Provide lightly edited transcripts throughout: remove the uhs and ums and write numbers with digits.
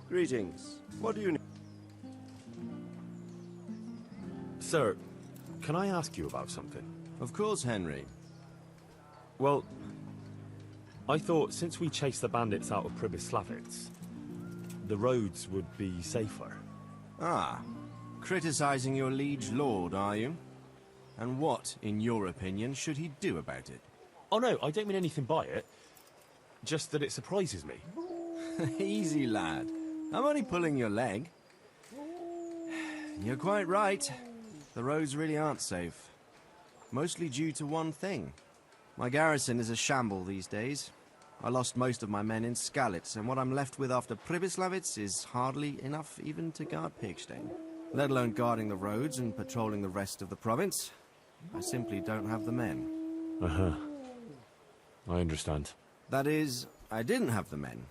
Greetings. What do you need? Sir, can I ask you about something? Of course, Henry. Well, I thought since we chased the bandits out of Pribyslavitz, the roads would be safer. Ah, criticizing your liege lord, are you? And what, in your opinion, should he do about it? Oh no, I don't mean anything by it. Just that it surprises me. Easy, lad. I'm only pulling your leg. You're quite right. The roads really aren't safe. Mostly due to one thing. My garrison is a shamble these days. I lost most of my men in Skalitz, and what I'm left with after Pribyslavitz is hardly enough even to guard Pigstein. Let alone guarding the roads and patrolling the rest of the province. I simply don't have the men. Uh-huh. I understand. That is, I didn't have the men.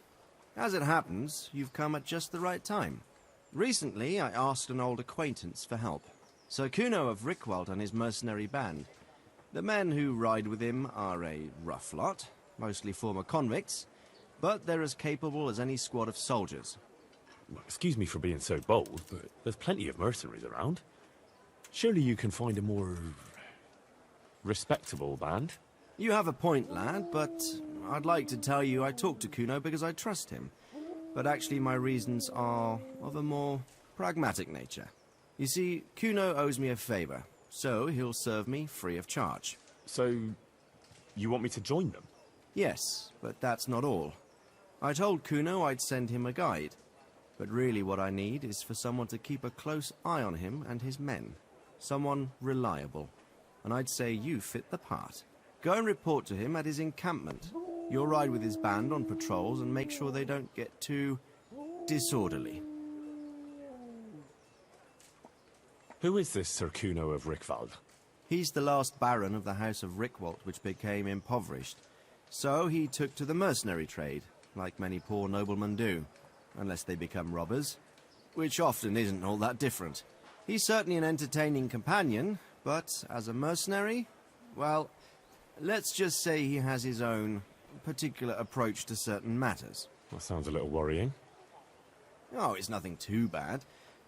As it happens, you've come at just the right time. Recently, I asked an old acquaintance for help. Sir Kuno of Rickwald and his mercenary band. The men who ride with him are a rough lot, mostly former convicts, but they're as capable as any squad of soldiers. Excuse me for being so bold, but there's plenty of mercenaries around. Surely you can find a more respectable band? You have a point, lad, but I'd like to tell you I talked to Kuno because I trust him. But actually my reasons are of a more pragmatic nature. You see, Kuno owes me a favor, so he'll serve me free of charge. So, you want me to join them? Yes, but that's not all. I told Kuno I'd send him a guide. But really what I need is for someone to keep a close eye on him and his men. Someone reliable. And I'd say you fit the part. Go and report to him at his encampment. You'll ride with his band on patrols and make sure they don't get too disorderly. Who is this Sir Kuno of Rickwald? He's the last baron of the House of Rickwald, which became impoverished. So he took to the mercenary trade, like many poor noblemen do, unless they become robbers, which often isn't all that different. He's certainly an entertaining companion, but as a mercenary, well, let's just say he has his own particular approach to certain matters. That sounds a little worrying. Oh, it's nothing too bad.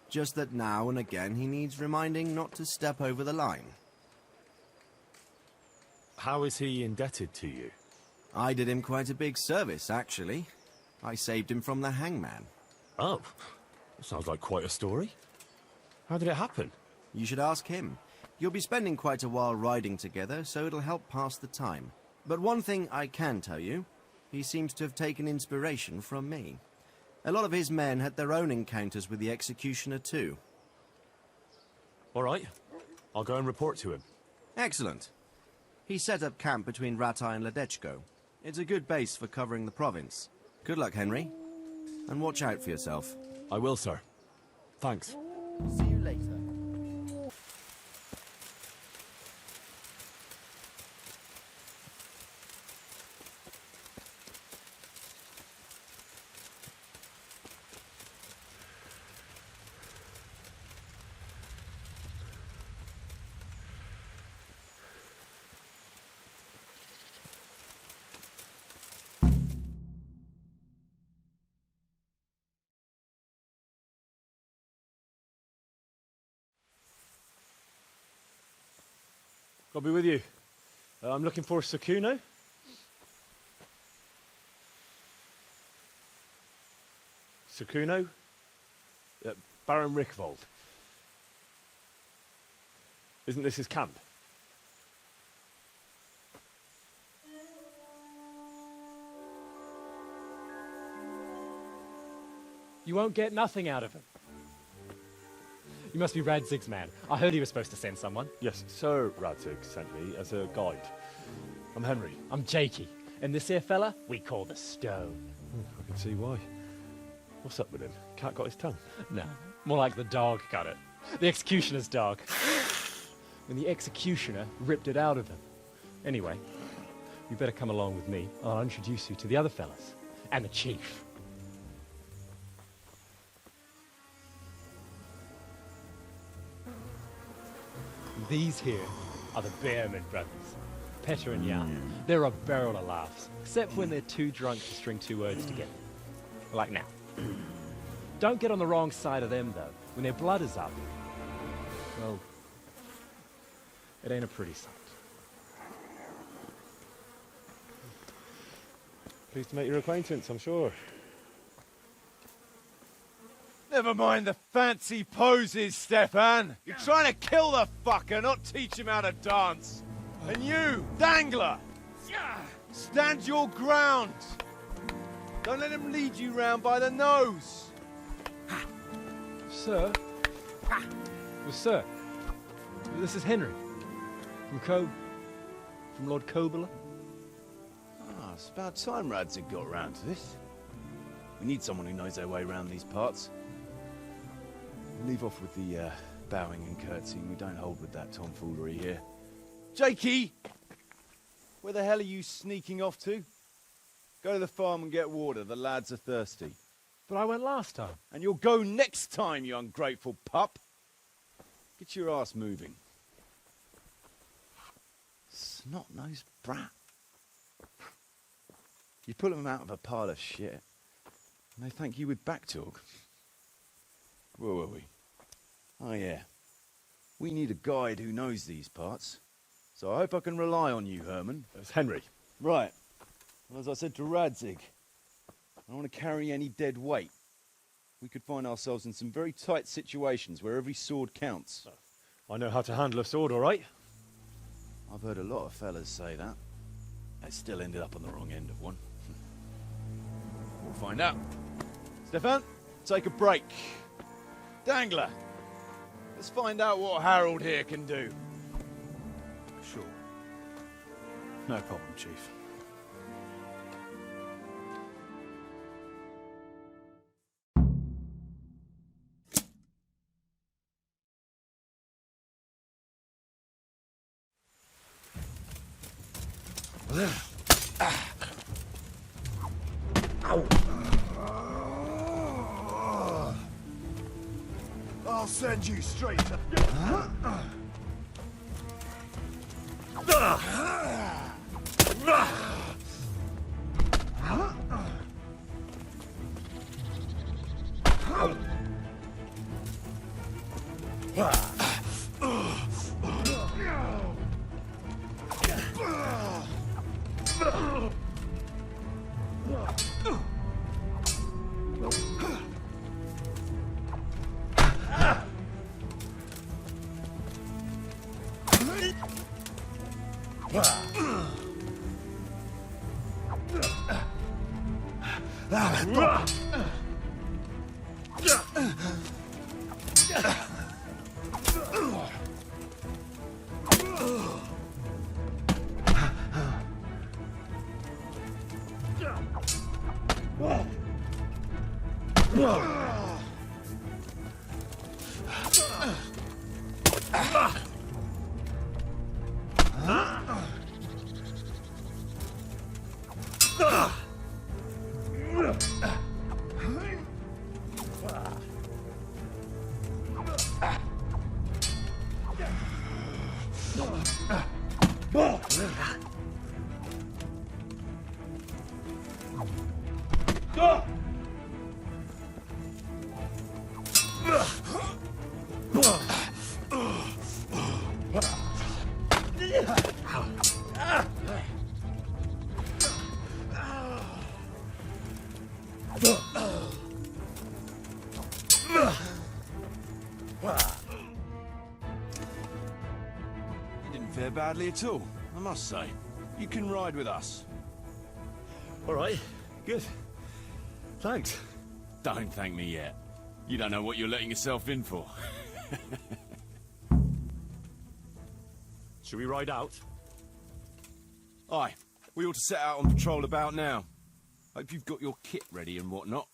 Just that now and again he needs reminding not to step over the line. How is he indebted to you? I did him quite a big service, actually. I saved him from the hangman. Oh, sounds like quite a story. How did it happen? You should ask him. You'll be spending quite a while riding together, so it'll help pass the time. But one thing I can tell you, he seems to have taken inspiration from me. A lot of his men had their own encounters with the executioner too. All right, I'll go and report to him. Excellent. He set up camp between Ratai and Ledechko. It's a good base for covering the province. Good luck, Henry. And watch out for yourself. I will, sir. Thanks. See you later. I'll be with you. I'm looking for Sir Kuno. Sir Kuno? Baron Rickwald. Isn't this his camp? You won't get nothing out of him. You must be Radzig's man. I heard he was supposed to send someone. Yes, Sir Radzig sent me as a guide. I'm Henry. I'm Jakey. And this here fella, we call the Stone. I can see why. What's up with him? Cat got his tongue? No, more like the dog got it. The executioner's dog. And the executioner ripped it out of him. Anyway, you better come along with me. I'll introduce you to the other fellas. And the chief. These here are the Bearman brothers, Petter and Jan. They're a barrel of laughs, except when they're too drunk to string two words together. Like now. Don't get on the wrong side of them, though. When their blood is up, well, it ain't a pretty sight. Pleased to make your acquaintance, I'm sure. Never mind the fancy poses, Stefan. You're trying to kill the fucker, not teach him how to dance. And you, Dangler, stand your ground. Don't let him lead you round by the nose. Sir? Well, sir, this is Henry. From Lord Cobler. Ah, it's about time Rads had got round to this. We need someone who knows their way around these parts. Leave off with the bowing and curtsying. We don't hold with that tomfoolery here. Jakey! Where the hell are you sneaking off to? Go to the farm and get water. The lads are thirsty. But I went last time. And you'll go next time, you ungrateful pup. Get your ass moving. Snot-nosed brat. You pull them out of a pile of shit, and they thank you with back talk. Where were we? Oh yeah. We need a guide who knows these parts. So I hope I can rely on you, Herman. It's Henry. Right. Well, as I said to Radzig, I don't want to carry any dead weight. We could find ourselves in some very tight situations where every sword counts. I know how to handle a sword, all right? I've heard a lot of fellas say that. They still ended up on the wrong end of one. We'll find out. Stefan, take a break. Dangler, let's find out what Harold here can do. Sure. No problem, Chief. I'll send you straight to... You didn't fare badly at all, I must say. You can ride with us. All right, good. Thanks. Don't thank me yet. You don't know what you're letting yourself in for. Should we ride out? Aye, we ought to set out on patrol about now. Hope you've got your kit ready and whatnot.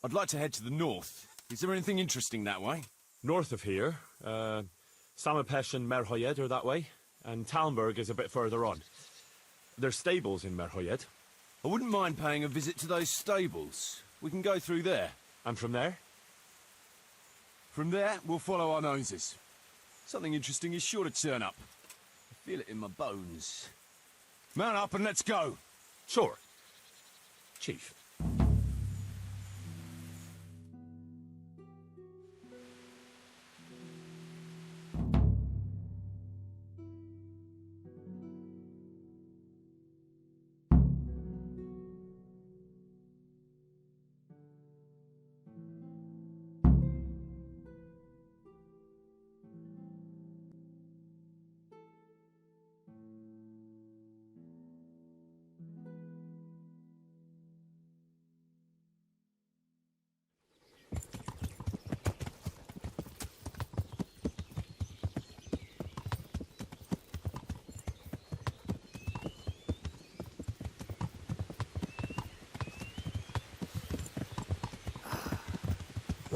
I'd like to head to the north. Is there anything interesting that way? North of here, Samapesh and Merhoyed are that way, and Talmberg is a bit further on. There's stables in Merhoyed. I wouldn't mind paying a visit to those stables. We can go through there. And from there? From there, we'll follow our noses. Something interesting is sure to turn up. I feel it in my bones. Mount up and let's go. Sure. Chief.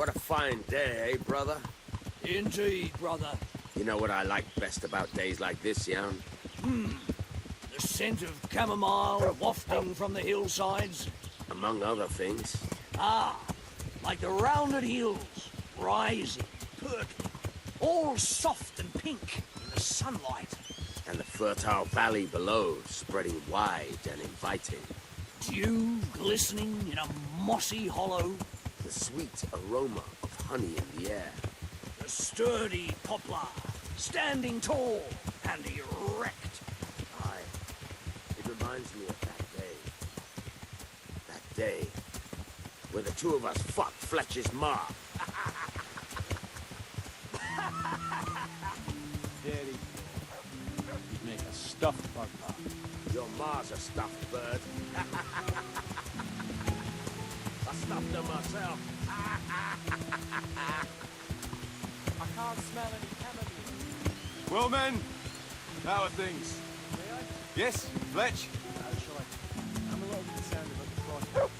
What a fine day, eh, brother? Indeed, brother. You know what I like best about days like this, Jan? The scent of chamomile wafting from the hillsides. Among other things. Ah, like the rounded hills, rising, perking, all soft and pink in the sunlight. And the fertile valley below, spreading wide and inviting. Dew glistening in a mossy hollow. The sweet aroma of honey in the air. The sturdy poplar, standing tall and erect. Aye, it reminds me of that day. That day where the two of us fucked Fletcher's ma. Daddy, you'd make a stuffed bug. Your ma's a stuffed bird. I stuffed her myself. I can't smell any chamomile. Well, men, how are things? May I? Yes, Fletch? Shall I? I'm a little concerned about the project.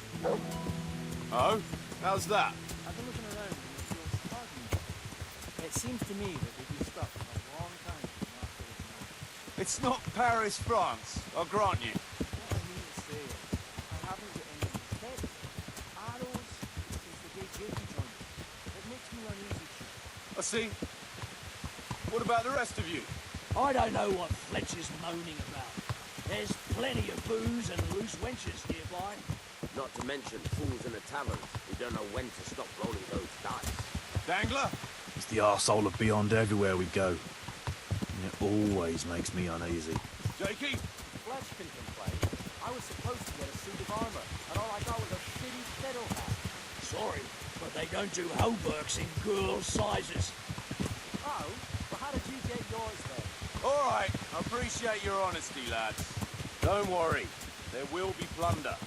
Oh, how's that? I've been looking around and it feels foggy. It seems to me that we've been stuck for a long time after this night. It's not Paris, France, I'll grant you. What I mean to say is, I haven't got any steady. Arrows since the day Jakey joined. It makes me uneasy, Chief. I see. What about the rest of you? I don't know what Fletcher's moaning about. There's plenty of booze and loose wenches nearby. Not to mention fools in a tavern who don't know when to stop rolling those dice. Dangler? It's the arsehole of beyond everywhere we go. And it always makes me uneasy. Jakey? Fletch can complain. I was supposed to get a suit of armor, and all I got was a shitty fiddle hat. Sorry, but they don't do hauberks in girl sizes. Oh, well how did you get yours then? All right, I appreciate your honesty, lads. Don't worry, there will be plunder.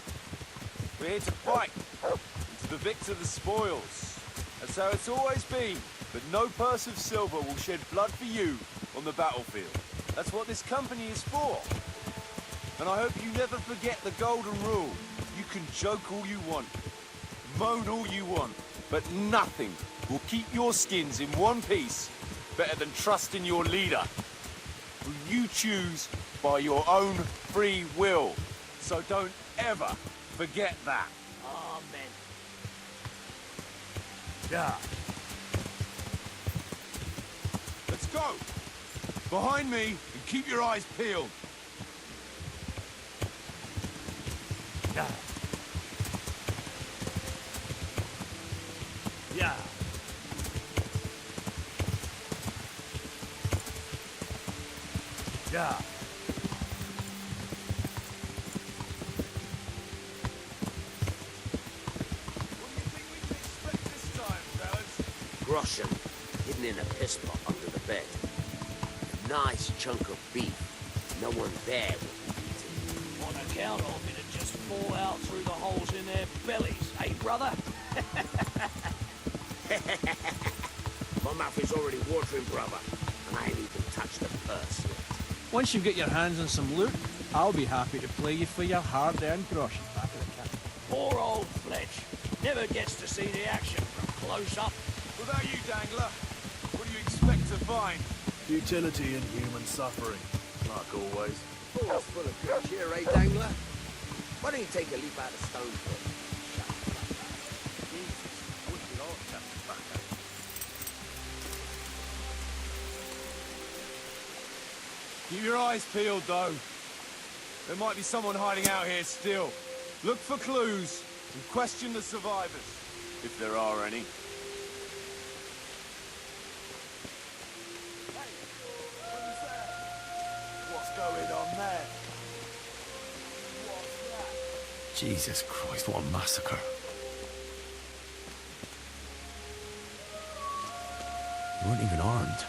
We're here to fight, and to the victor the spoils. That's how it's always been, but no purse of silver will shed blood for you on the battlefield. That's what this company is for. And I hope you never forget the golden rule. You can joke all you want, moan all you want, but nothing will keep your skins in one piece better than trusting your leader, who you choose by your own free will. So don't ever forget that. Amen. Yeah. Let's go. Behind me, and keep your eyes peeled. Yeah. Yeah. Yeah. What do you think we can expect this time, fellas? Groschen, hidden in a piss pot under the bed. A nice chunk of beef. No one there will be eating. On account of it'd just fall out through the holes in their bellies, eh, brother? My mouth is already watering, brother, and I ain't even touched the purse yet. Once you get your hands on some loot, I'll be happy to play you for your hard-earned groschen back at the camp. Poor old Fletch. Never gets to see the action from close up. What about you, Dangler? What do you expect to find? Futility and human suffering, like always. Fools full of good cheer, eh, Dangler? Why don't you take a leap out of stone for it? Jesus, wicked old tobacco. Keep your eyes peeled, though. There might be someone hiding out here still. Look for clues and question the survivors, if there are any. What's going on there? Jesus Christ, what a massacre. We weren't even armed.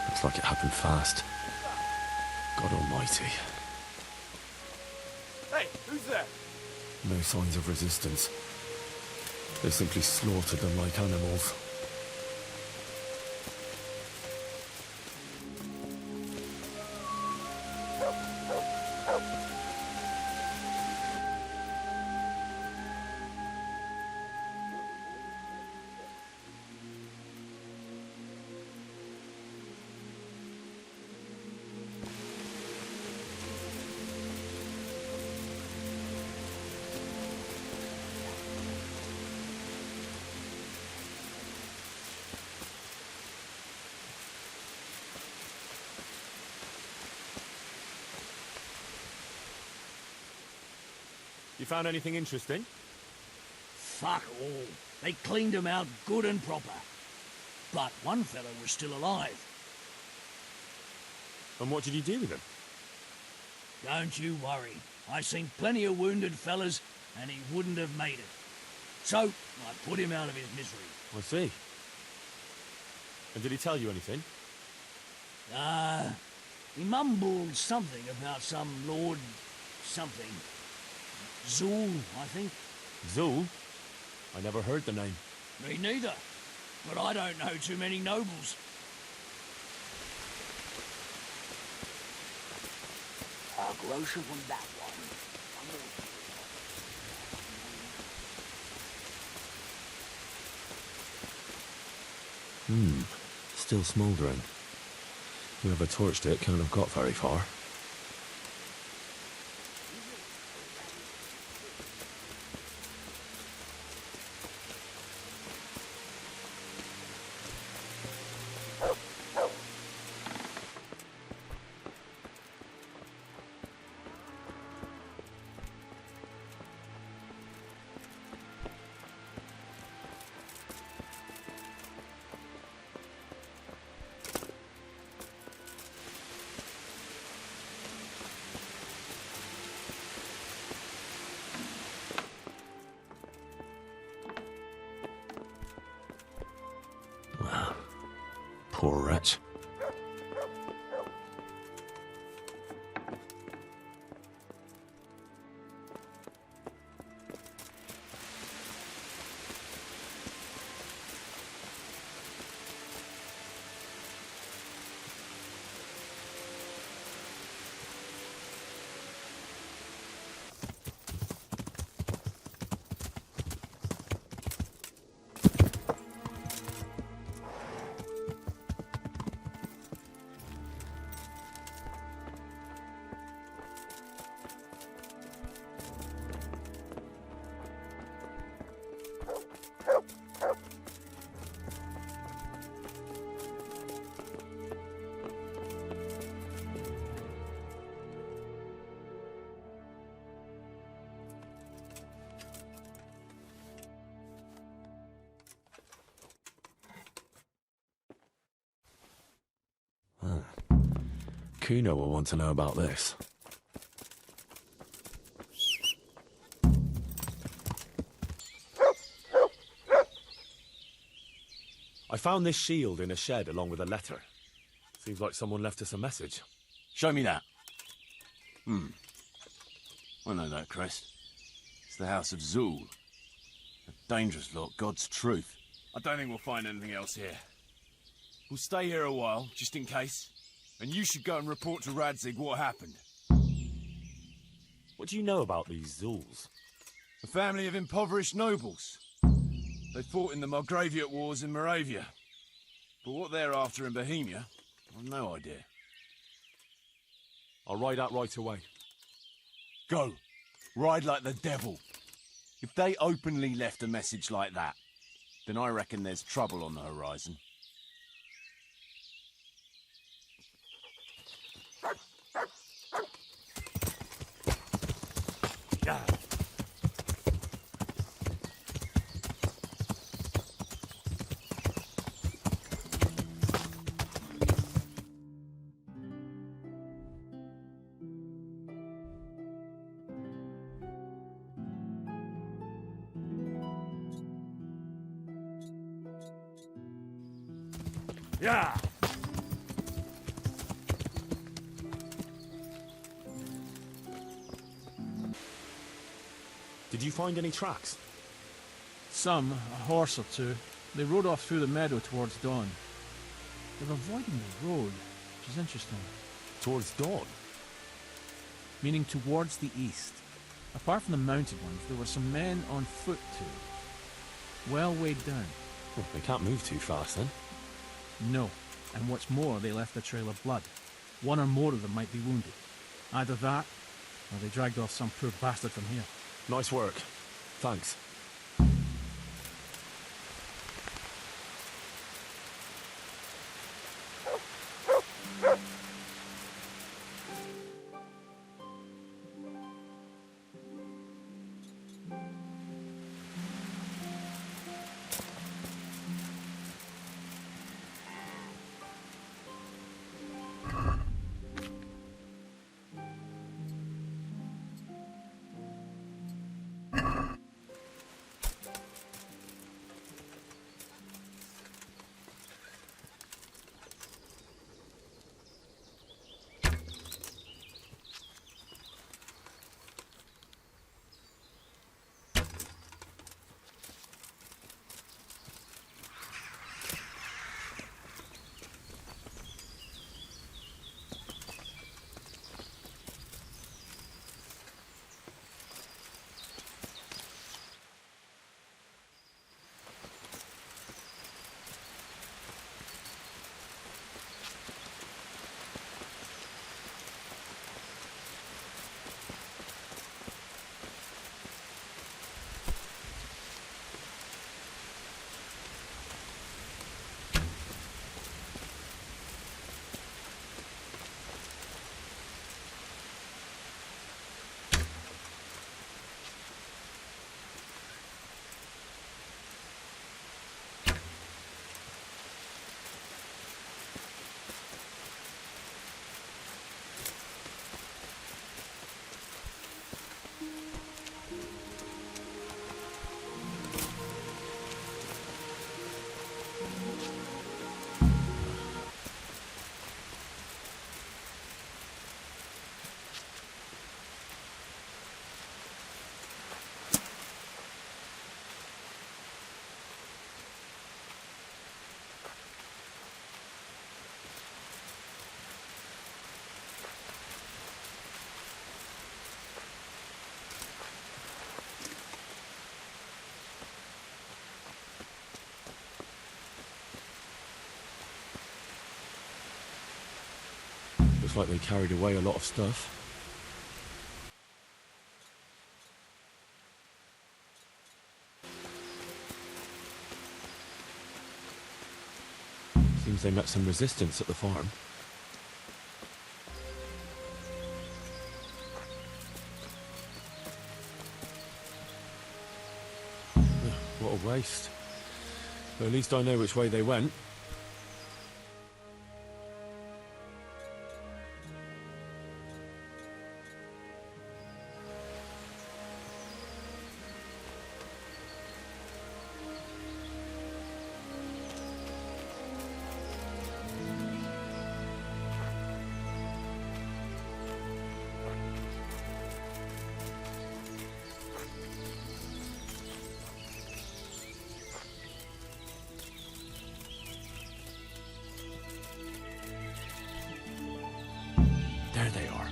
Looks like it happened fast. God almighty. Hey, who's there? No signs of resistance. They simply slaughtered them like animals. You found anything interesting? Fuck all. They cleaned him out good and proper. But one fellow was still alive. And what did you do with him? Don't you worry. I seen plenty of wounded fellas, and he wouldn't have made it. So, I put him out of his misery. I see. And did he tell you anything? He mumbled something about some Lord something. Zul, I think. Zul? I never heard the name. Me neither. But I don't know too many nobles. A grocer from that one. Still smouldering. Whoever torched it can't have got very far. Poor wretch. Kuno will want to know about this. I found this shield in a shed along with a letter. Seems like someone left us a message. Show me that. I know that crest. It's the House of Zul. A dangerous lot, God's truth. I don't think we'll find anything else here. We'll stay here a while, just in case. And you should go and report to Radzig what happened. What do you know about these Zuls? A family of impoverished nobles. They fought in the Margraviate Wars in Moravia. But what they're after in Bohemia, I've no idea. I'll ride out right away. Go. Ride like the devil. If they openly left a message like that, then I reckon there's trouble on the horizon. Yeah! Did you find any tracks? Some, a horse or two. They rode off through the meadow towards dawn. They're avoiding the road, which is interesting. Towards dawn? Meaning towards the east. Apart from the mounted ones, there were some men on foot too. Well weighed down. Well, they can't move too fast then. No. And what's more, they left a trail of blood. One or more of them might be wounded. Either that, or they dragged off some poor bastard from here. Nice work. Thanks. Looks like they carried away a lot of stuff. Seems they met some resistance at the farm. What a waste. But at least I know which way they went. There they are.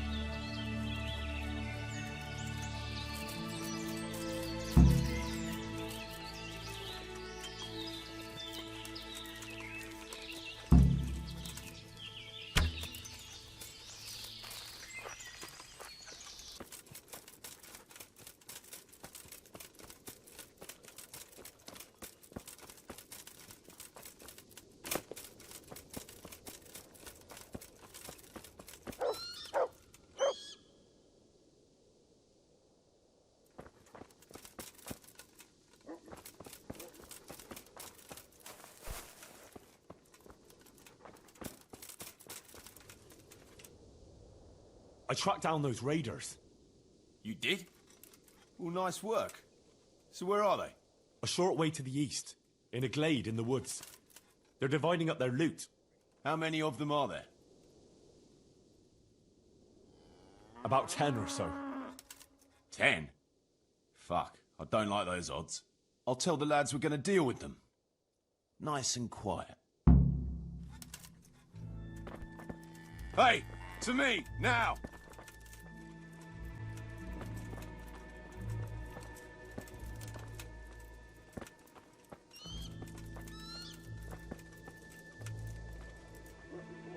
I tracked down those raiders. You did? Well, nice work. So where are they? A short way to the east, in a glade in the woods. They're dividing up their loot. How many of them are there? About 10 or so. 10? Fuck, I don't like those odds. I'll tell the lads we're gonna deal with them. Nice and quiet. Hey, to me, now!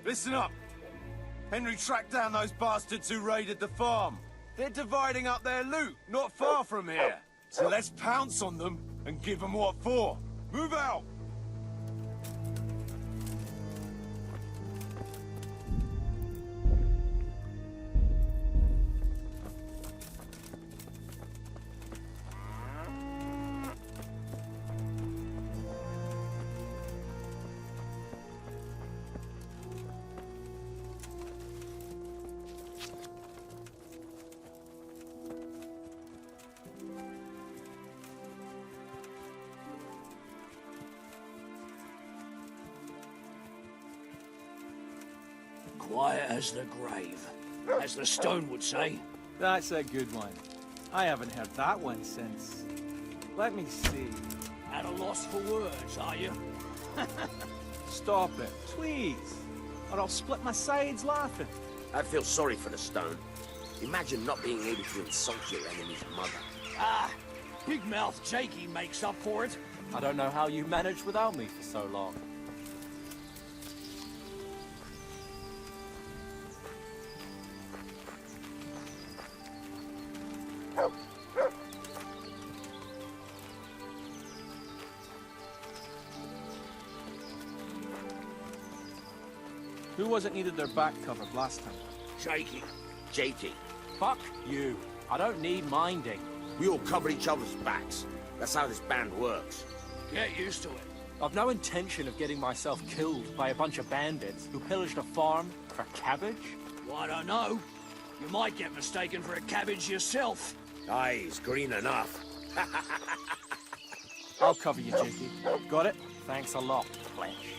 Listen up! Henry tracked down those bastards who raided the farm. They're dividing up their loot, not far from here. So let's pounce on them and give them what for. Move out! Quiet as the grave, as the stone would say. That's a good one. I haven't heard that one since... Let me see. At a loss for words, are you? Stop it, please. Or I'll split my sides laughing. I feel sorry for the stone. Imagine not being able to insult your enemy's mother. Ah, Big Mouth Jakey makes up for it. I don't know how you managed without me for so long. Who was it needed their back covered last time? Jakey. JT, Fuck you. I don't need minding. we all cover each other's backs. That's how this band works. Get used to it. I've no intention of getting myself killed by a bunch of bandits who pillaged a farm for cabbage. Well, I don't know. You might get mistaken for a cabbage yourself. Aye, he's green enough. I'll cover you, Jakey. Got it? Thanks a lot, Flesh.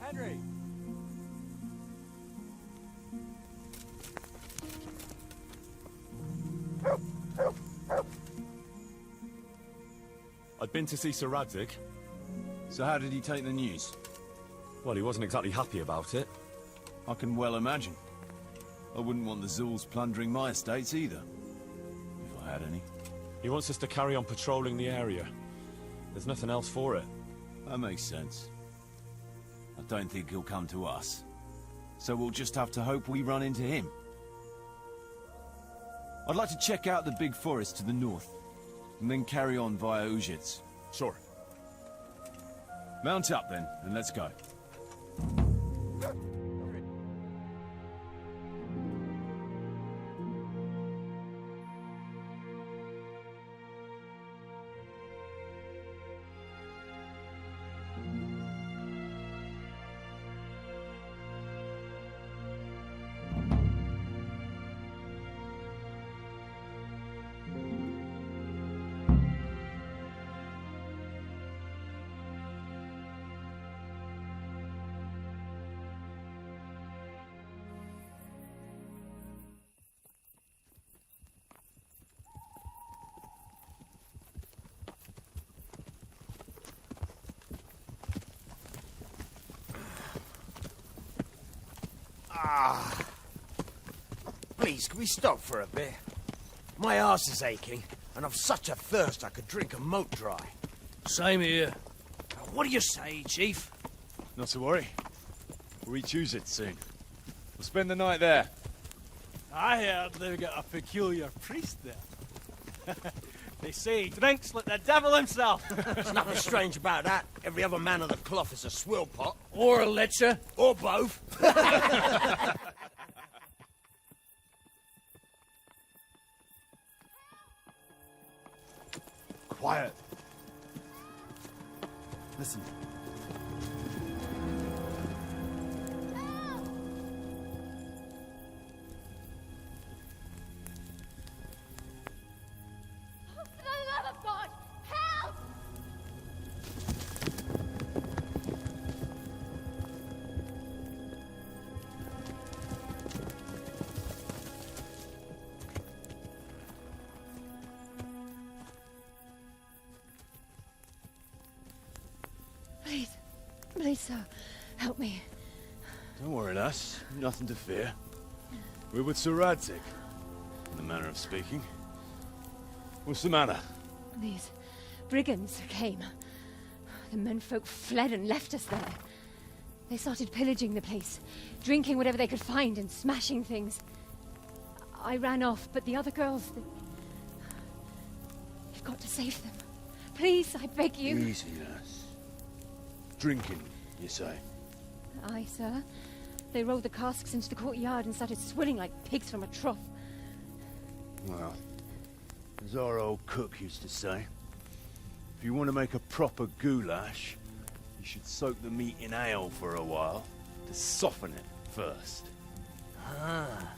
Henry! I'd been to see Sir Radzig. So how did he take the news? Well, he wasn't exactly happy about it. I can well imagine. I wouldn't want the Zul's plundering my estates either. If I had any. He wants us to carry on patrolling the area. There's nothing else for it. That makes sense. I don't think he'll come to us. So we'll just have to hope we run into him. I'd like to check out the big forest to the north, and then carry on via Ujits. Sure. Mount up then, and let's go. Please, can we stop for a bit? My arse is aching, and I've such a thirst I could drink a moat dry. Same here. What do you say, Chief? Not to worry. We'll reach it soon. We'll spend the night there. I heard they've got a peculiar priest there. They say he drinks like the devil himself. There's nothing strange about that. Every other man of the cloth is a swill pot. Or a lecher. Or both. Quiet. Listen. For the love of God, help! Please, sir, help me. Don't worry, lass. Nothing to fear. We're with Sir Radzig, in the manner of speaking. What's the matter? These brigands came. The menfolk fled and left us there. They started pillaging the place, drinking whatever they could find and smashing things. I ran off, but the other girls... You've got to save them. Please, I beg you. Easy, lass. Drinking, you say? Aye, sir. They rolled the casks into the courtyard and started swilling like pigs from a trough. Well, as our old cook used to say, if you want to make a proper goulash, you should soak the meat in ale for a while to soften it first. Ah.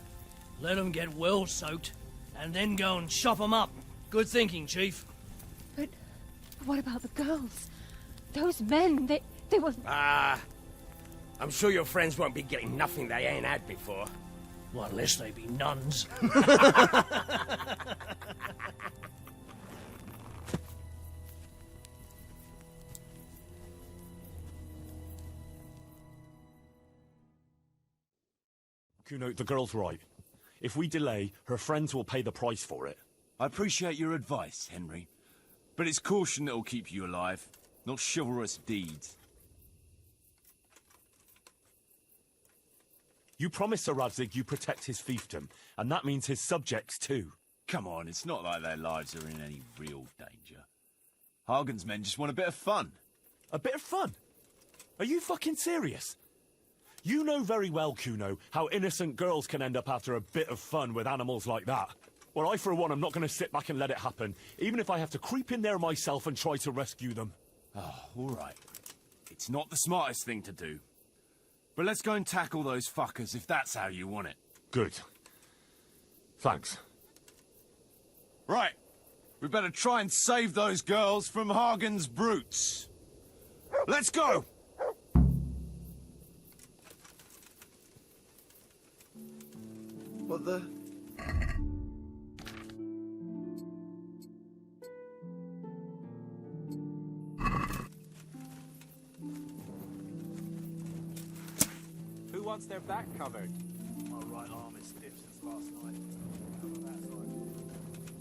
Let them get well soaked, and then go and chop them up. Good thinking, Chief. But what about the girls? Those men, they were... I'm sure your friends won't be getting nothing they ain't had before. Well, unless they be nuns. Kuno, the girl's right. If we delay, her friends will pay the price for it. I appreciate your advice, Henry. But it's caution that'll keep you alive, not chivalrous deeds. You promised Sir Radzig you protect his fiefdom, and that means his subjects too. Come on, it's not like their lives are in any real danger. Hagen's men just want a bit of fun. A bit of fun? Are you fucking serious? You know very well, Kuno, how innocent girls can end up after a bit of fun with animals like that. Well, I, for one, am not going to sit back and let it happen, even if I have to creep in there myself and try to rescue them. Oh, all right. It's not the smartest thing to do. But let's go and tackle those fuckers if that's how you want it. Good. Thanks. Right. We better try and save those girls from Hagen's brutes. Let's go! What the? Who wants their back covered? My right arm is stiff since last night. Cover that side.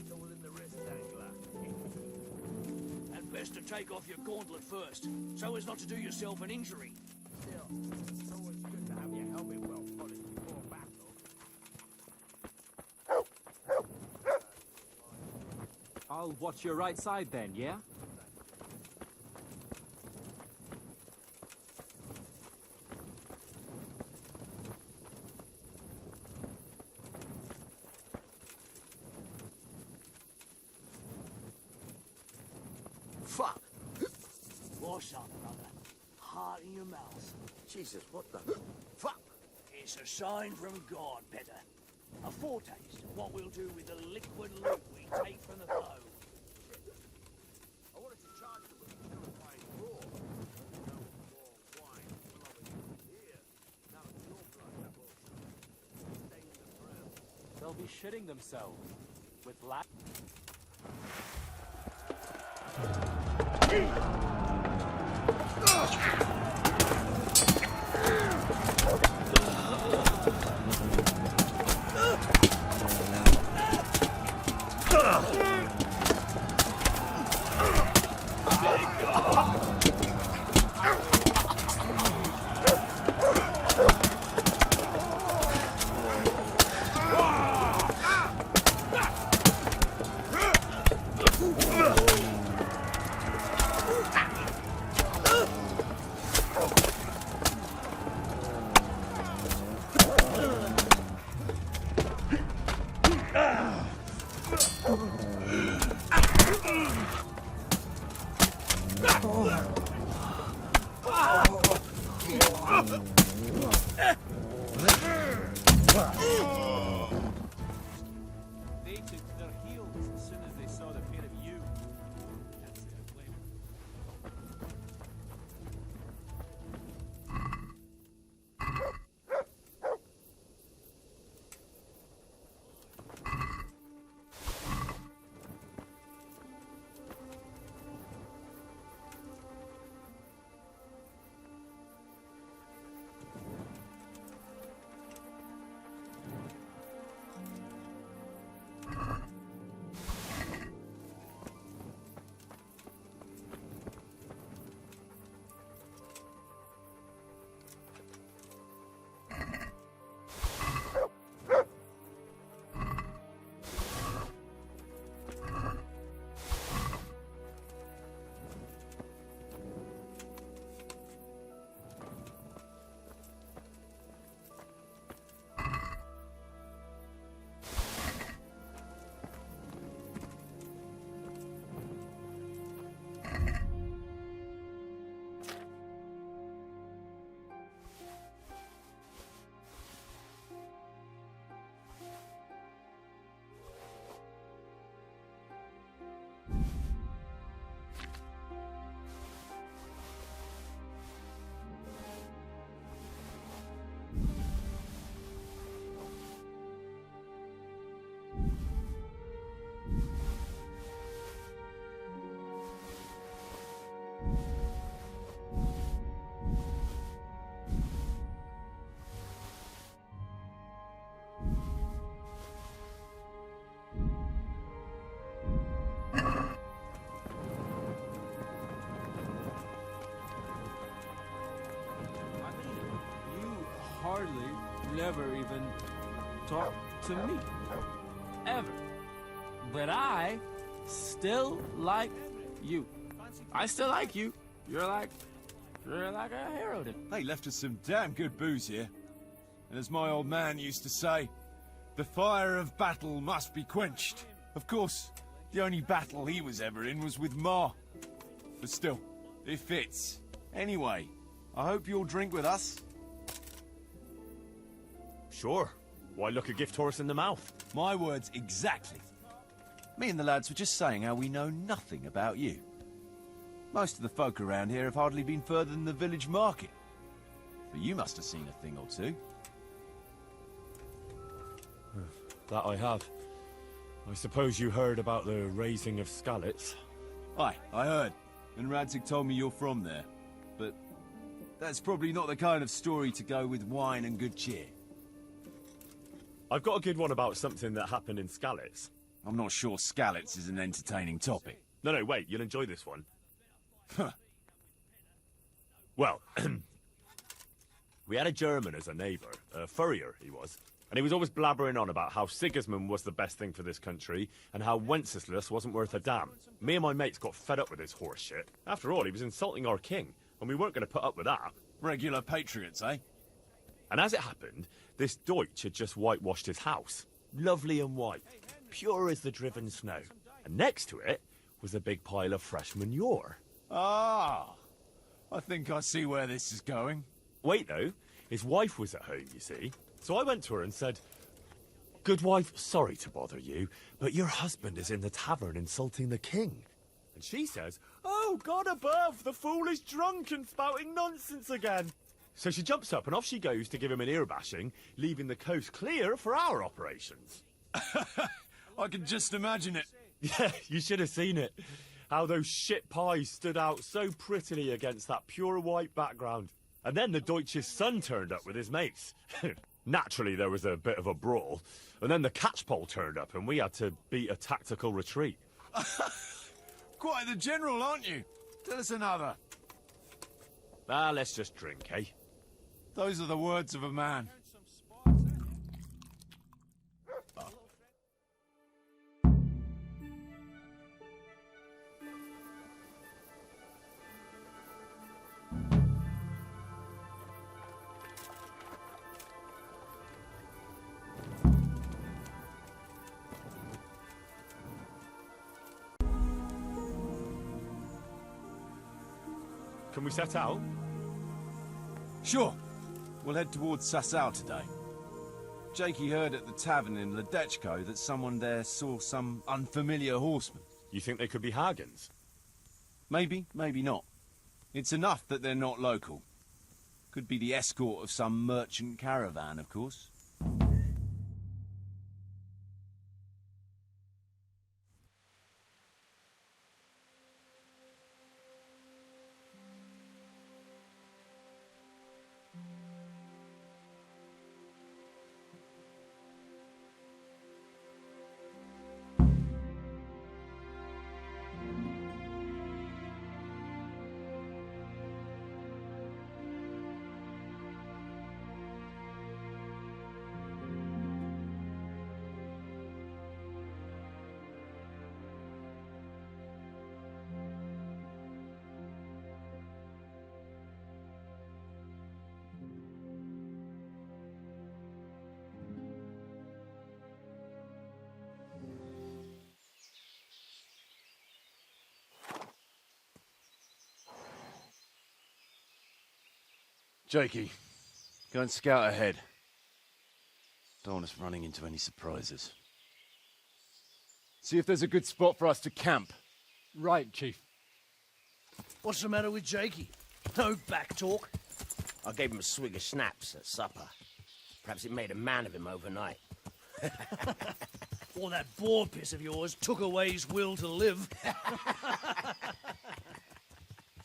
Someone in the wrist angler. And best to take off your gauntlet first, so as not to do yourself an injury. Still, it's always good to have your helmet well polished before battle. I'll watch your right side then, yeah? Fuck! What's up, brother? Heart in your mouth. Jesus, what the? Fuck! It's a sign from God, better. A foretaste of what we'll do with the liquid loot we take from the foe. I wanted to charge them with purifying raw. No raw wine flowing here. Now it's your blood that will stain the ground. They'll be shitting themselves. With lack. They took to their heels as soon as they saw the pair of you. Can't say I blame them. Hardly never even talk to me. Ever. But I still like you. I still like you. You're like a hero to me. They left us some damn good booze here. And as my old man used to say, the fire of battle must be quenched. Of course, the only battle he was ever in was with Ma. But still, it fits. Anyway, I hope you'll drink with us. Sure. Why look a gift horse in the mouth? My words exactly. Me and the lads were just saying how we know nothing about you. Most of the folk around here have hardly been further than the village market. But you must have seen a thing or two. that I have. I suppose you heard about the raising of Skalitz? Aye, I heard. And Radzig told me you're from there. But that's probably not the kind of story to go with wine and good cheer. I've got a good one about something that happened in Skalitz. I'm not sure Skalitz is an entertaining topic. No, wait, you'll enjoy this one. Well, we had a German as a neighbour, a furrier he was. And he was always blabbering on about how Sigismund was the best thing for this country, and how Wenceslas wasn't worth a damn. Me and my mates got fed up with his horse shit. After all, he was insulting our king, and we weren't going to put up with that. Regular patriots, eh? And as it happened, this Deutsch had just whitewashed his house. Lovely and white, pure as the driven snow. And next to it was a big pile of fresh manure. Ah, I think I see where this is going. Wait, though, his wife was at home, you see. So I went to her and said, "Good wife, sorry to bother you, but your husband is in the tavern insulting the king." And she says, "Oh, God above, the fool is drunk and spouting nonsense again." So she jumps up and off she goes to give him an ear bashing, leaving the coast clear for our operations. I can just imagine it. Yeah, you should have seen it. How those shit pies stood out so prettily against that pure white background. And then the Deutsch's son turned up with his mates. Naturally, there was a bit of a brawl. And then the catchpole turned up and we had to beat a tactical retreat. Quite the general, aren't you? Tell us another. Let's just drink, eh? Those are the words of a man. Can we set out? Sure. We'll head towards Sasau today. Jakey heard at the tavern in Ledechko that someone there saw some unfamiliar horsemen. You think they could be Hagens? Maybe, maybe not. It's enough that they're not local. Could be the escort of some merchant caravan, of course. Jakey, go and scout ahead. Don't want us running into any surprises. See if there's a good spot for us to camp. Right, Chief. What's the matter with Jakey? No back talk. I gave him a swig of schnapps at supper. Perhaps it made a man of him overnight. Or that boar piss of yours took away his will to live.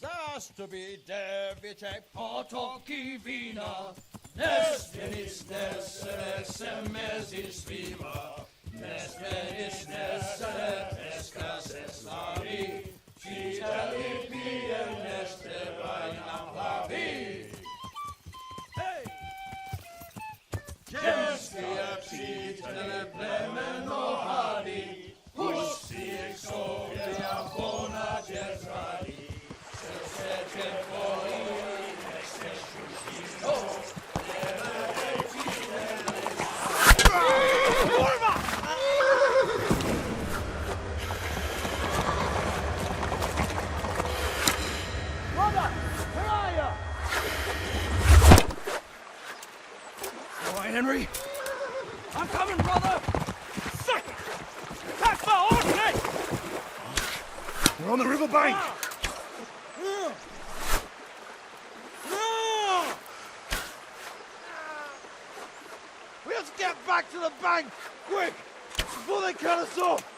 Zastubi device potoki vina, Nesvenis nesere semezis viva, Nesvenis nesere eskas eslavi, Citali piem neste vainam lavi. Hey! Gestia citale plemeno hadi, Husi exodia bona gesradi, Henry? I'm coming, brother! Second! That's my horse! We're on the river bank! We have to get back Back to the bank! Quick! Before they cut us off!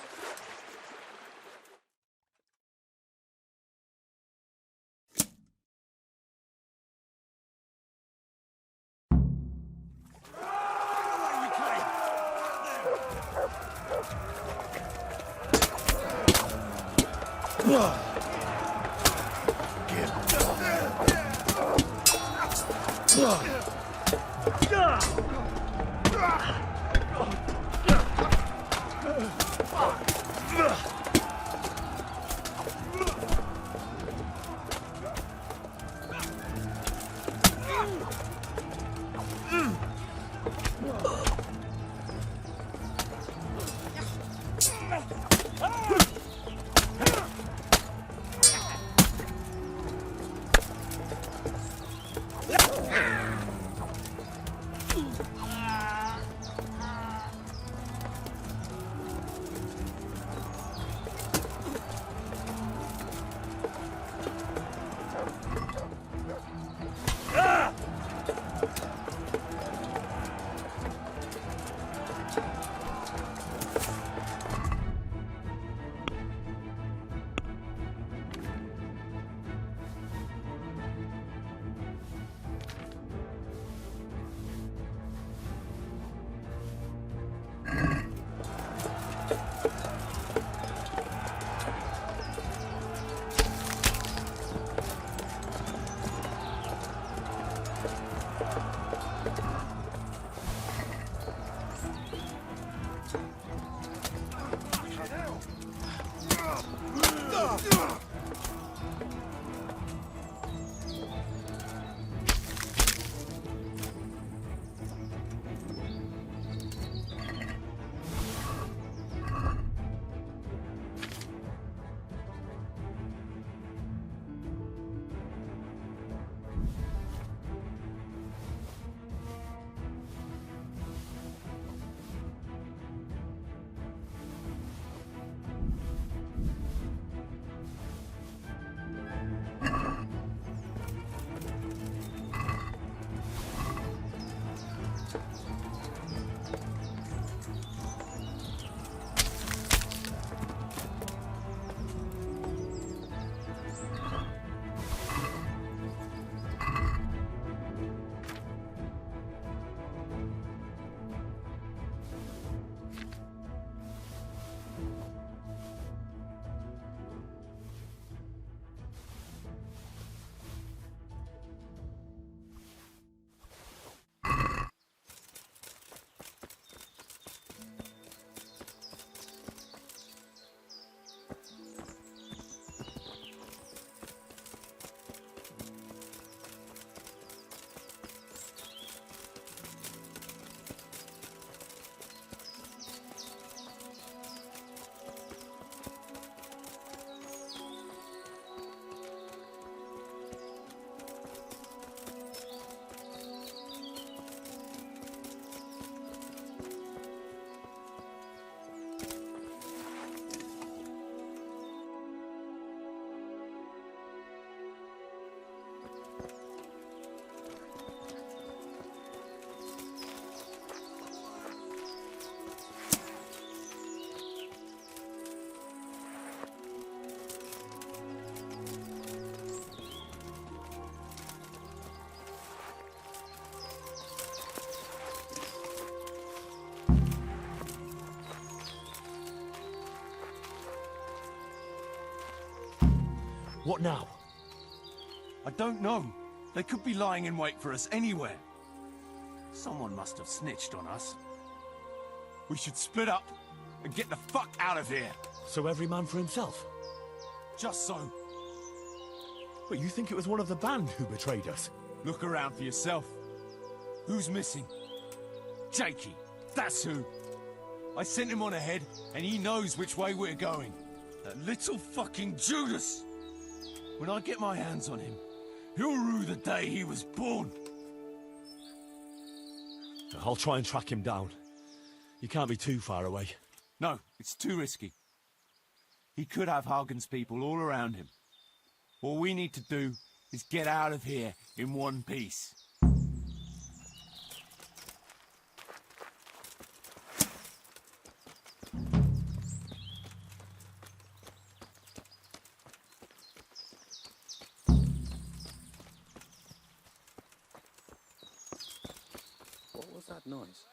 What now? I don't know. They could be lying in wait for us anywhere. Someone must have snitched on us. We should split up and get the fuck out of here. So every man for himself? Just so. But you think it was one of the band who betrayed us? Look around for yourself. Who's missing? Jakey. That's who. I sent him on ahead, and he knows which way we're going. That little fucking Judas! When I get my hands on him, he'll rue the day he was born. I'll try and track him down. You can't be too far away. No, it's too risky. He could have Hagen's people all around him. All we need to do is get out of here in one piece. that noise?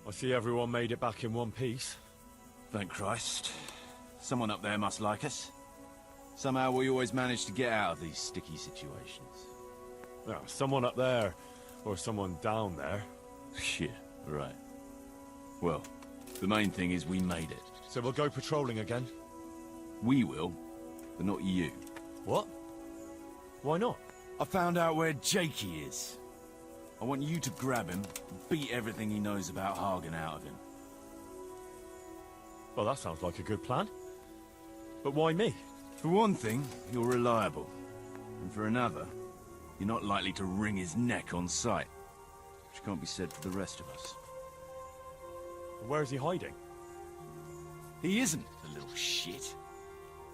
I see everyone made it back in one piece. Thank Christ. Someone up there must like us. Somehow we always manage to get out of these sticky situations. Yeah, someone up there, or someone down there. Yeah, right. Well, the main thing is we made it. So we'll go patrolling again? We will, but not you. What? Why not? I found out where Jakey is. I want you to grab him, and beat everything he knows about Hagen out of him. Well, that sounds like a good plan. But why me? For one thing, you're reliable. And for another, you're not likely to wring his neck on sight. Which can't be said for the rest of us. Where is he hiding? He isn't, the little shit.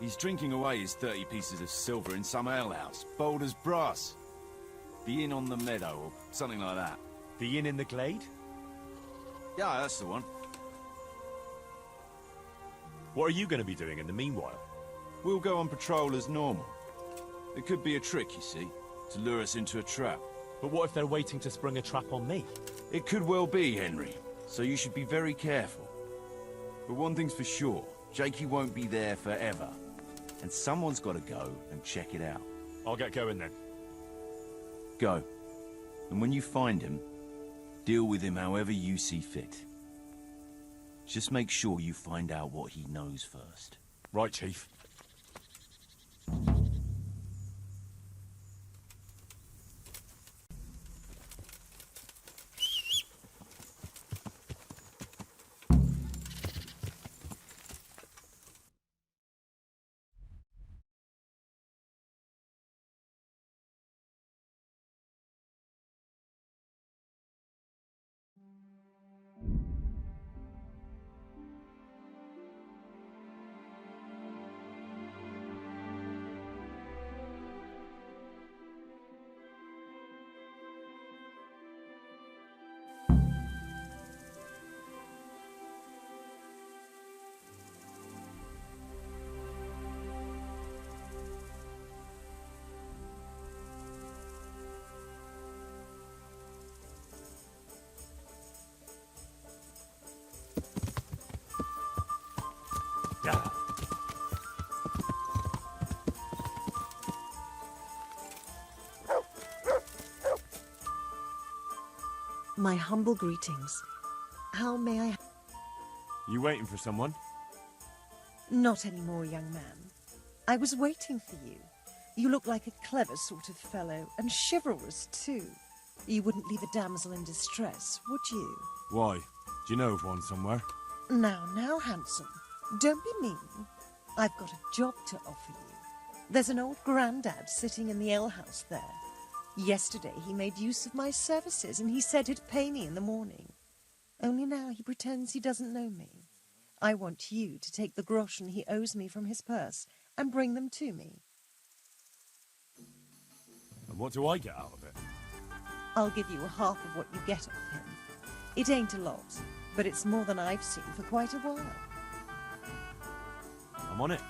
He's drinking away his 30 pieces of silver in some alehouse, bold as brass. The inn on the meadow, or something like that. The inn in the glade? Yeah, that's the one. What are you going to be doing in the meanwhile? We'll go on patrol as normal. It could be a trick, you see, to lure us into a trap. But what if they're waiting to spring a trap on me? It could well be, Henry, so you should be very careful. But one thing's for sure, Jakey won't be there forever. And someone's got to go and check it out. I'll get going then. Go. And when you find him, deal with him however you see fit. Just make sure you find out what he knows first. Right, Chief. My humble greetings. How may I... You waiting for someone? Not anymore, young man. I was waiting for you. You look like a clever sort of fellow, and chivalrous, too. You wouldn't leave a damsel in distress, would you? Why? Do you know of one somewhere? Now, handsome. Don't be mean. I've got a job to offer you. There's an old grandad sitting in the alehouse there. Yesterday he made use of my services, and he said he'd pay me in the morning. Only now he pretends he doesn't know me. I want you to take the groschen he owes me from his purse and bring them to me. And what do I get out of it? I'll give you half of what you get off him. It ain't a lot, but it's more than I've seen for quite a while. I'm on it.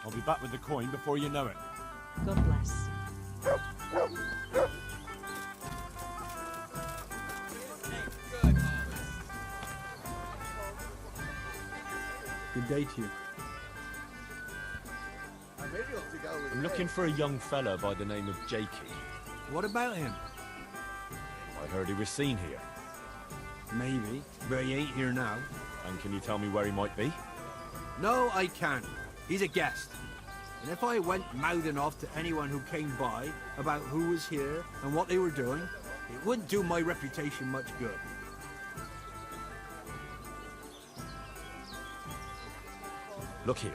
I'll be back with the coin before you know it. God bless. Good day to you. I'm looking for a young fella by the name of Jakey. What about him? I heard he was seen here. Maybe, but he ain't here now. And can you tell me where he might be? No, I can't. He's a guest. And if I went mouthing off to anyone who came by about who was here and what they were doing, it wouldn't do my reputation much good. Look here.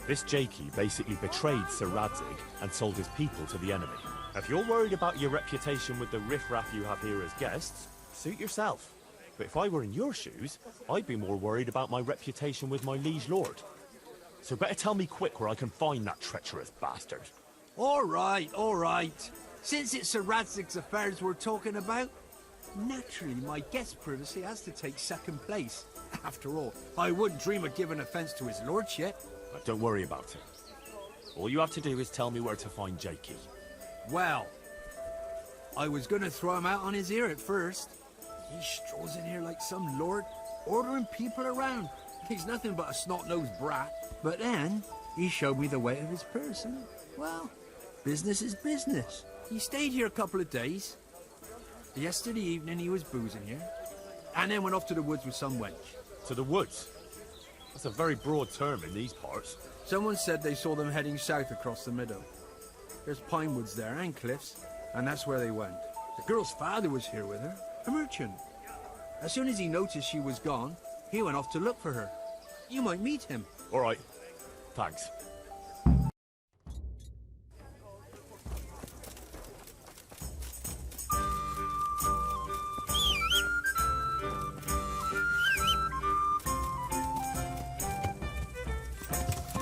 This Jakey basically betrayed Sir Radzig and sold his people to the enemy. If you're worried about your reputation with the riffraff you have here as guests, suit yourself. But if I were in your shoes, I'd be more worried about my reputation with my liege lord. So better tell me quick where I can find that treacherous bastard. All right. Since it's Sir Radzig's affairs we're talking about, naturally my guest privacy has to take second place. After all, I wouldn't dream of giving offence to his lordship. Don't worry about it. All you have to do is tell me where to find Jakey. Well, I was gonna throw him out on his ear at first. He strolls in here like some lord, ordering people around. He's nothing but a snot-nosed brat. But then, he showed me the weight of his purse, and, well, business is business. He stayed here a couple of days. Yesterday evening he was boozing here, and then went off to the woods with some wench. To the woods? That's a very broad term in these parts. Someone said they saw them heading south across the meadow. There's pine woods there and cliffs, and that's where they went. The girl's father was here with her, a merchant. As soon as he noticed she was gone, he went off to look for her. You might meet him. All right. Thanks.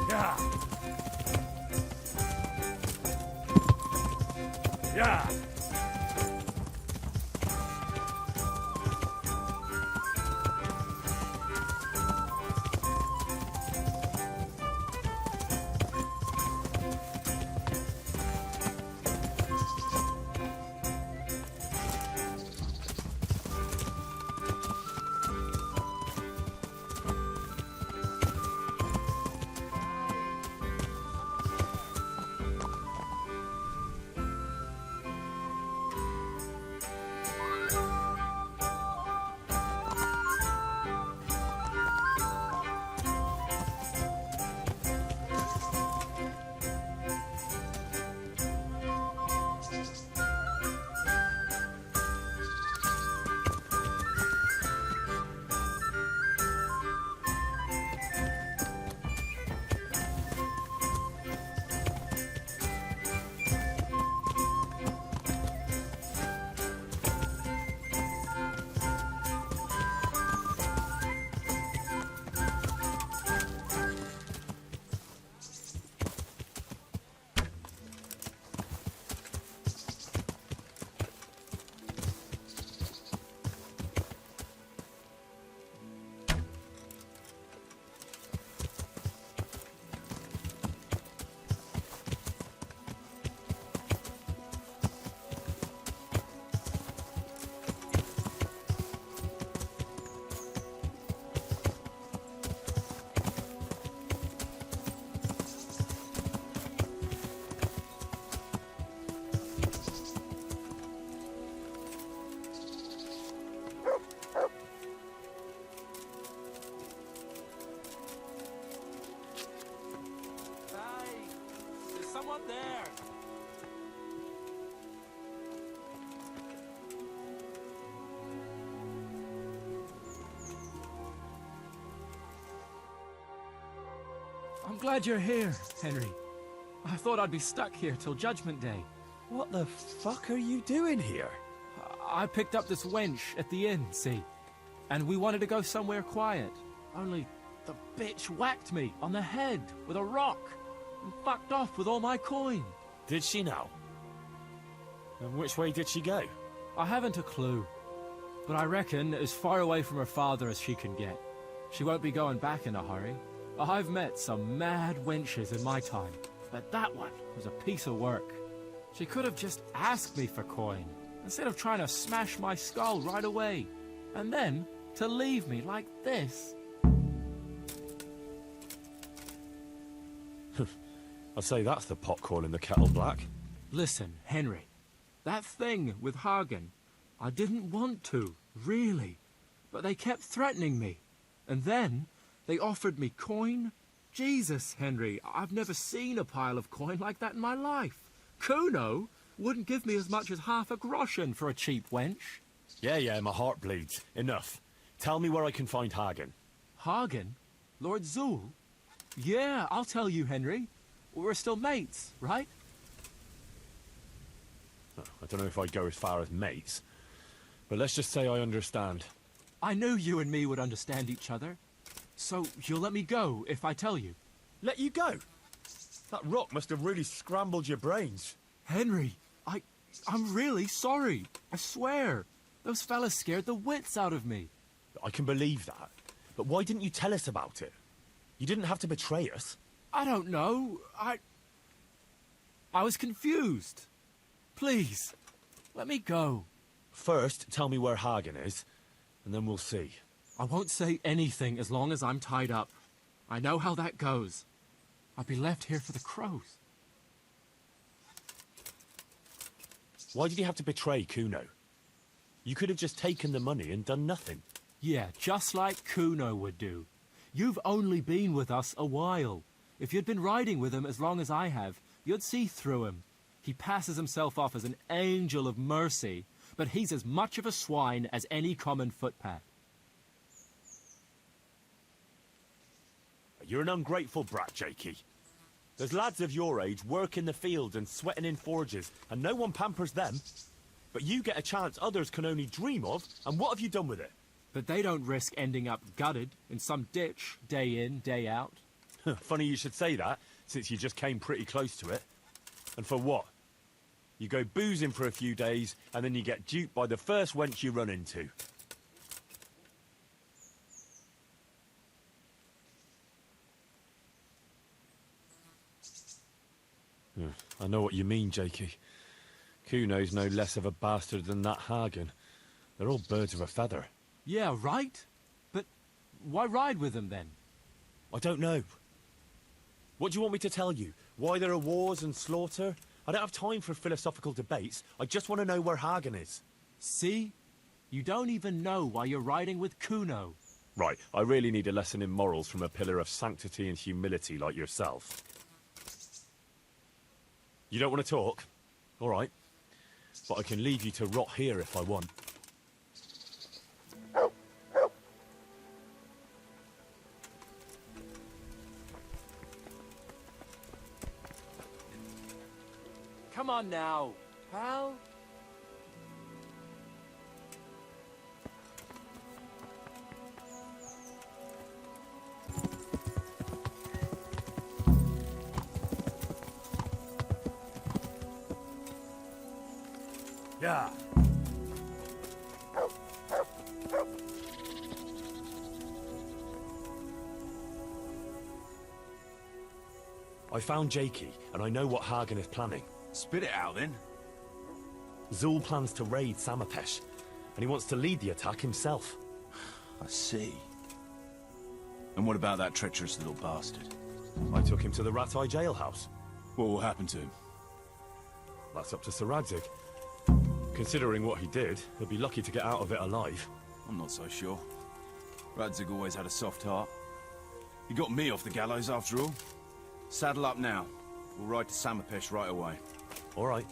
Yeah. Yeah. Someone there! I'm glad you're here, Henry. I thought I'd be stuck here till Judgment Day. What the fuck are you doing here? I picked up this wench at the inn, see? And we wanted to go somewhere quiet. Only the bitch whacked me on the head with a rock and fucked off with all my coin. Did she now? And which way did she go? I haven't a clue. But I reckon as far away from her father as she can get. She won't be going back in a hurry. I've met some mad wenches in my time, but that one was a piece of work. She could have just asked me for coin, instead of trying to smash my skull right away. And then to leave me like this. I'd say that's the pot calling the kettle black. Listen, Henry, that thing with Hagen, I didn't want to, really. But they kept threatening me. And then they offered me coin. Jesus, Henry, I've never seen a pile of coin like that in my life. Kuno wouldn't give me as much as half a groschen for a cheap wench. Yeah, my heart bleeds. Enough. Tell me where I can find Hagen. Hagen? Lord Zool? Yeah, I'll tell you, Henry. We're still mates, right? I don't know if I'd go as far as mates, but let's just say I understand. I knew you and me would understand each other. So you'll let me go if I tell you? Let you go? That rock must have really scrambled your brains. Henry, I'm really sorry. I swear. Those fellas scared the wits out of me. I can believe that, but why didn't you tell us about it? You didn't have to betray us. I don't know. I was confused. Please, let me go. First, tell me where Hagen is, and then we'll see. I won't say anything as long as I'm tied up. I know how that goes. I'll be left here for the crows. Why did you have to betray Kuno? You could have just taken the money and done nothing. Yeah, just like Kuno would do. You've only been with us a while. If you'd been riding with him as long as I have, you'd see through him. He passes himself off as an angel of mercy, but he's as much of a swine as any common footpad. You're an ungrateful brat, Jakey. There's lads of your age work in the fields and sweating in forges, and no one pampers them. But you get a chance others can only dream of, and what have you done with it? But they don't risk ending up gutted in some ditch, day in, day out. Funny you should say that, since you just came pretty close to it. And for what? You go boozing for a few days, and then you get duped by the first wench you run into. I know what you mean, Jakey. Kuno's no less of a bastard than that Hagen. They're all birds of a feather. Yeah, right? But why ride with them, then? I don't know. What do you want me to tell you? Why there are wars and slaughter? I don't have time for philosophical debates. I just want to know where Hagen is. See? You don't even know why you're riding with Kuno. Right, I really need a lesson in morals from a pillar of sanctity and humility like yourself. You don't want to talk? All right. But I can leave you to rot here if I want. Come on now, pal. Yeah. I found Jakey, and I know what Hagen is planning. Spit it out, then. Zul plans to raid Samapesh, and he wants to lead the attack himself. I see. And what about that treacherous little bastard? I took him to the Ratai jailhouse. What will happen to him? That's up to Sir Radzig. Considering what he did, he'll be lucky to get out of it alive. I'm not so sure. Radzig always had a soft heart. He got me off the gallows after all. Saddle up now. We'll ride to Samapesh right away. All right.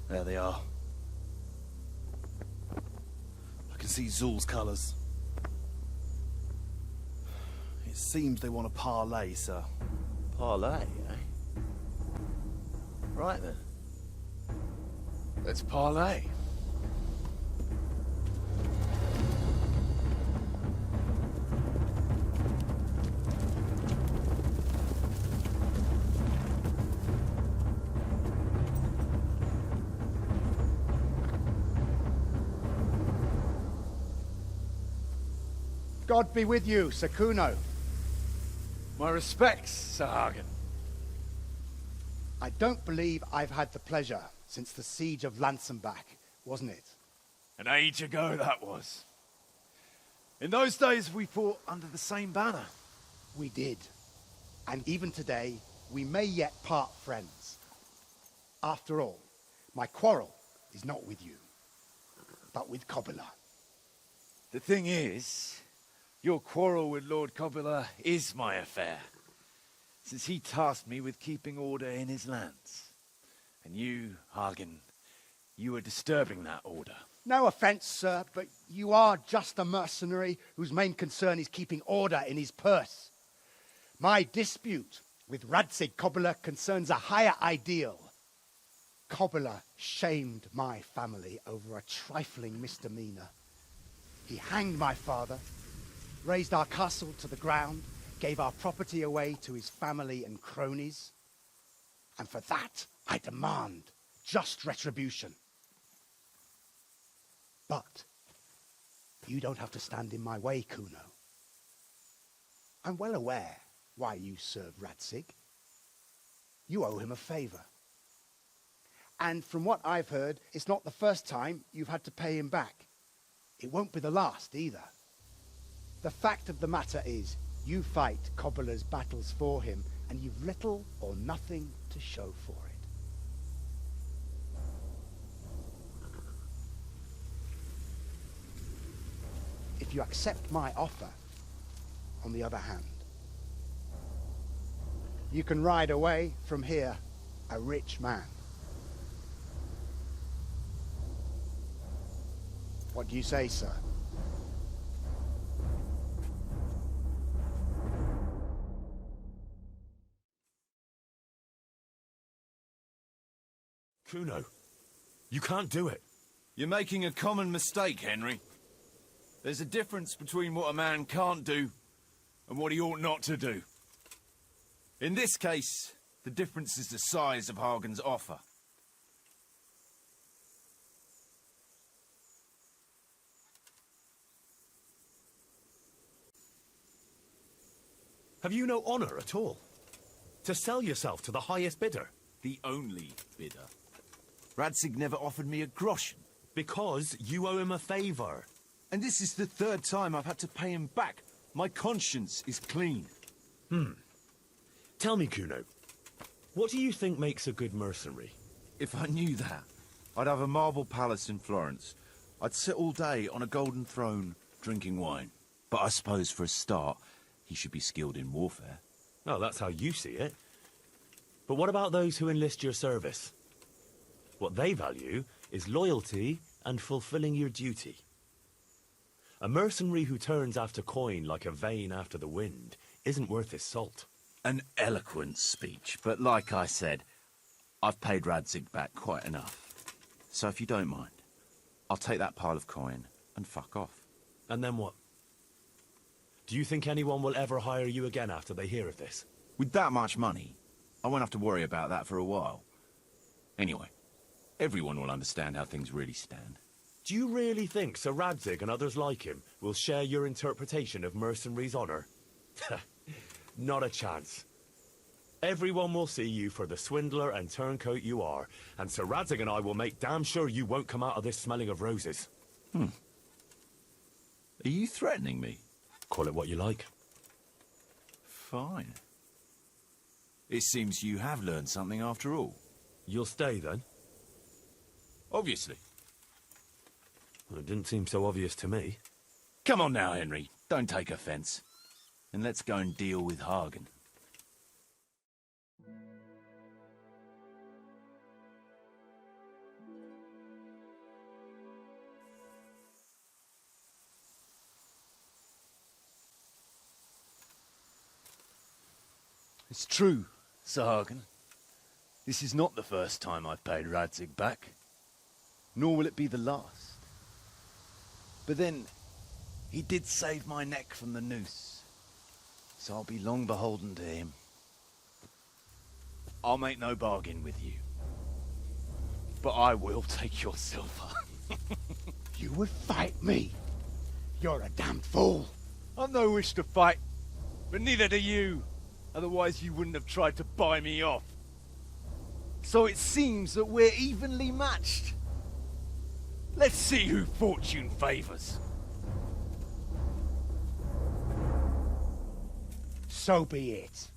There they are. I can see Zul's colours. It seems they want a parley, sir. Parlay, eh? Right then. Let's parlay. God be with you, Sir Kuno. My respects, Sir Hagen. I don't believe I've had the pleasure since the siege of Lansenbach, wasn't it? An age ago that was. In those days we fought under the same banner. We did. And even today, we may yet part friends. After all, my quarrel is not with you, but with Cobula. The thing is, your quarrel with Lord Cobula is my affair, since he tasked me with keeping order in his lands. And you, Hagen, you are disturbing that order. No offense, sir, but you are just a mercenary whose main concern is keeping order in his purse. My dispute with Radzig Cobula concerns a higher ideal. Cobula shamed my family over a trifling misdemeanor. He hanged my father, razed our castle to the ground, gave our property away to his family and cronies. And for that, I demand just retribution. But you don't have to stand in my way, Kuno. I'm well aware why you serve Radzig. You owe him a favor. And from what I've heard, it's not the first time you've had to pay him back. It won't be the last either. The fact of the matter is, you fight Cobula's battles for him, and you've little or nothing to show for it. If you accept my offer, on the other hand, you can ride away from here a rich man. What do you say, sir? Kuno, you can't do it. You're making a common mistake, Henry. There's a difference between what a man can't do and what he ought not to do. In this case, the difference is the size of Hagen's offer. Have you no honor at all? To sell yourself to the highest bidder? The only bidder. Radzig never offered me a groschen. Because you owe him a favor. And this is the third time I've had to pay him back. My conscience is clean. Tell me, Kuno, what do you think makes a good mercenary? If I knew that, I'd have a marble palace in Florence. I'd sit all day on a golden throne, drinking wine. But I suppose for a start, he should be skilled in warfare. Oh, that's how you see it. But what about those who enlist your service? What they value is loyalty and fulfilling your duty. A mercenary who turns after coin like a vane after the wind isn't worth his salt. An eloquent speech, but like I said, I've paid Radzig back quite enough. So if you don't mind, I'll take that pile of coin and fuck off. And then what? Do you think anyone will ever hire you again after they hear of this? With that much money, I won't have to worry about that for a while. Anyway, everyone will understand how things really stand. Do you really think Sir Radzig and others like him will share your interpretation of mercenary's honor? Not a chance. Everyone will see you for the swindler and turncoat you are, and Sir Radzig and I will make damn sure you won't come out of this smelling of roses. Are you threatening me? Call it what you like. Fine. It seems you have learned something after all. You'll stay, then? Obviously. Well, it didn't seem so obvious to me. Come on now, Henry. Don't take offense. And let's go and deal with Hagen. It's true, Sir Hagen. This is not the first time I've paid Radzig back. Nor will it be the last. But then, he did save my neck from the noose. So I'll be long beholden to him. I'll make no bargain with you. But I will take your silver. You would fight me? You're a damn fool. I've no wish to fight, but neither do you. Otherwise you wouldn't have tried to buy me off. So it seems that we're evenly matched. Let's see who fortune favors. So be it.